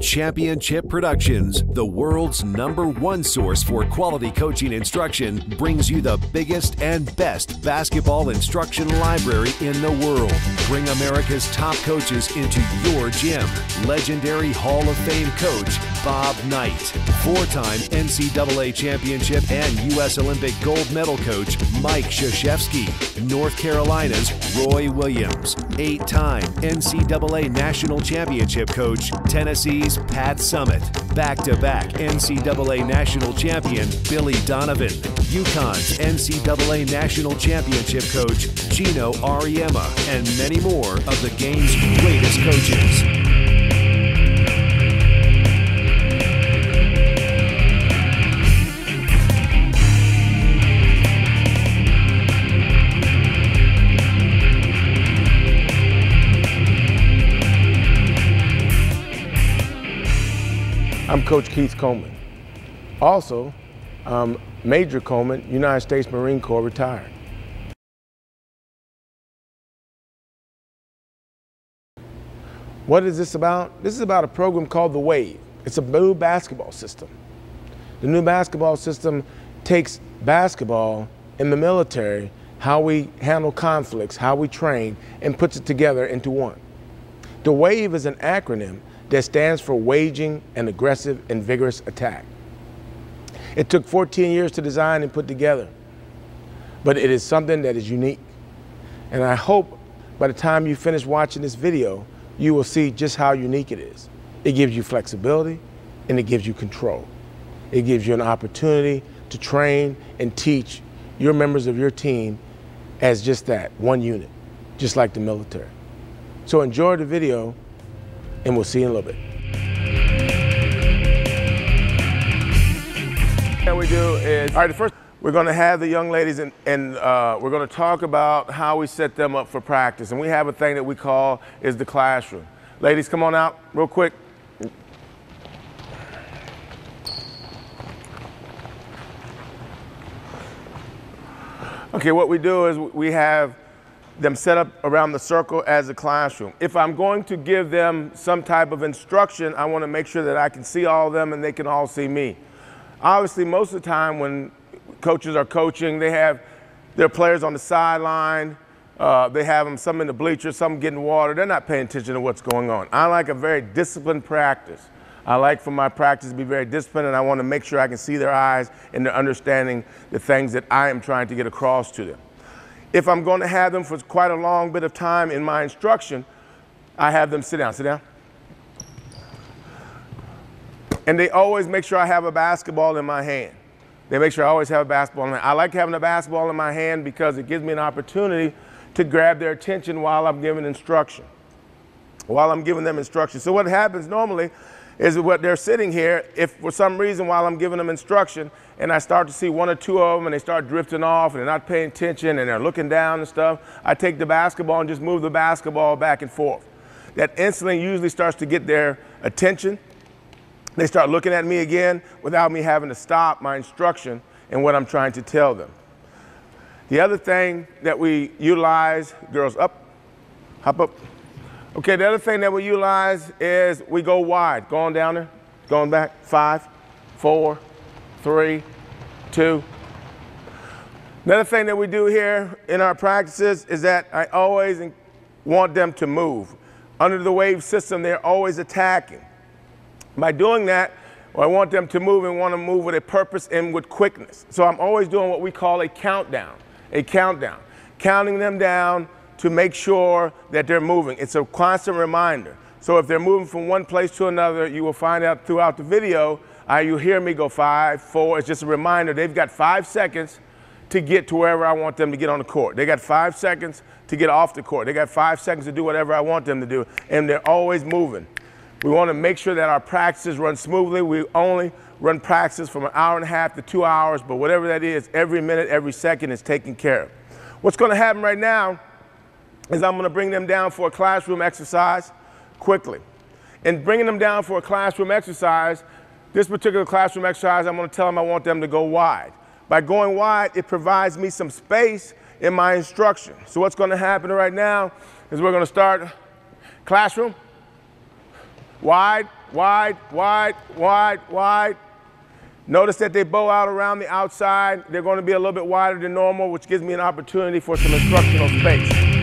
Championship Productions, the world's #1 source for quality coaching instruction, brings you the biggest and best basketball instruction library in the world. Bring America's top coaches into your gym. Legendary Hall of Fame coach Bob Knight, four-time NCAA championship and U.S. Olympic gold medal coach Mike Krzyzewski, North Carolina's Roy Williams, 8-time NCAA national championship coach Tennessee's Pat Summitt, back-to-back NCAA national champion Billy Donovan, UConn's NCAA national championship coach Gino Auriemma, and many more of the game's greatest coaches. I'm Coach Keith Coleman. Also, Major Coleman, United States Marine Corps, retired. What is this about? This is about a program called The Wave. It's a new basketball system. The new basketball system takes basketball in the military, how we handle conflicts, how we train, and puts it together into one. The WAVE is an acronym that stands for Waging an Aggressive and Vigorous Attack. It took 14 years to design and put together, but it is something that is unique. And I hope by the time you finish watching this video, you will see just how unique it is. It gives you flexibility and it gives you control. It gives you an opportunity to train and teach your members of your team as just that, one unit, just like the military. So enjoy the video, and we'll see you in a little bit. What we do is, all right, first we're going to have the young ladies and we're going to talk about how we set them up for practice. And we have a thing that we call is the classroom. Ladies, come on out real quick. Okay, what we do is we have them set up around the circle as a classroom. If I'm going to give them some type of instruction, I want to make sure that I can see all of them and they can all see me. Obviously, most of the time when coaches are coaching, they have their players on the sideline, they have them, some in the bleachers, some getting water. They're not paying attention to what's going on. I like a very disciplined practice. I like for my practice to be very disciplined, and I want to make sure I can see their eyes and they're understanding the things that I am trying to get across to them. If I'm going to have them for quite a long bit of time in my instruction, I have them sit down. Sit down. And they always make sure I have a basketball in my hand. They make sure I always have a basketball in my hand. I like having a basketball in my hand because it gives me an opportunity to grab their attention while I'm giving instruction, while I'm giving them instruction. So what happens normally is what they're sitting here, if for some reason while I'm giving them instruction and I start to see one or two of them and they start drifting off and they're not paying attention and they're looking down and stuff, I take the basketball and just move the basketball back and forth. That instantly usually starts to get their attention. They start looking at me again without me having to stop my instruction and what I'm trying to tell them. The other thing that we utilize, girls up, hop up. Okay, the other thing that we utilize is we go wide. Going down there, going back, 5, 4, 3, 2. Another thing that we do here in our practices is that I always want them to move. Under the WAVE system, they're always attacking. By doing that, I want them to move and want to move with a purpose and with quickness. So I'm always doing what we call a countdown, counting them down to make sure that they're moving. It's a constant reminder. So if they're moving from one place to another, you will find out throughout the video, you hear me go 5, 4. It's just a reminder. They've got 5 seconds to get to wherever I want them to get on the court. They got 5 seconds to get off the court. They got 5 seconds to do whatever I want them to do, and they're always moving. We want to make sure that our practices run smoothly. We only run practices from 1.5 hours to 2 hours, but whatever that is, every minute, every second is taken care of. What's going to happen right now is I'm going to bring them down for a classroom exercise quickly. In bringing them down for a classroom exercise, this particular classroom exercise, I'm going to tell them I want them to go wide. By going wide, it provides me some space in my instruction. So what's going to happen right now is we're going to start classroom, Wide, wide, wide, wide, wide. Notice that they bow out around the outside. They're going to be a little bit wider than normal, which gives me an opportunity for some instructional space.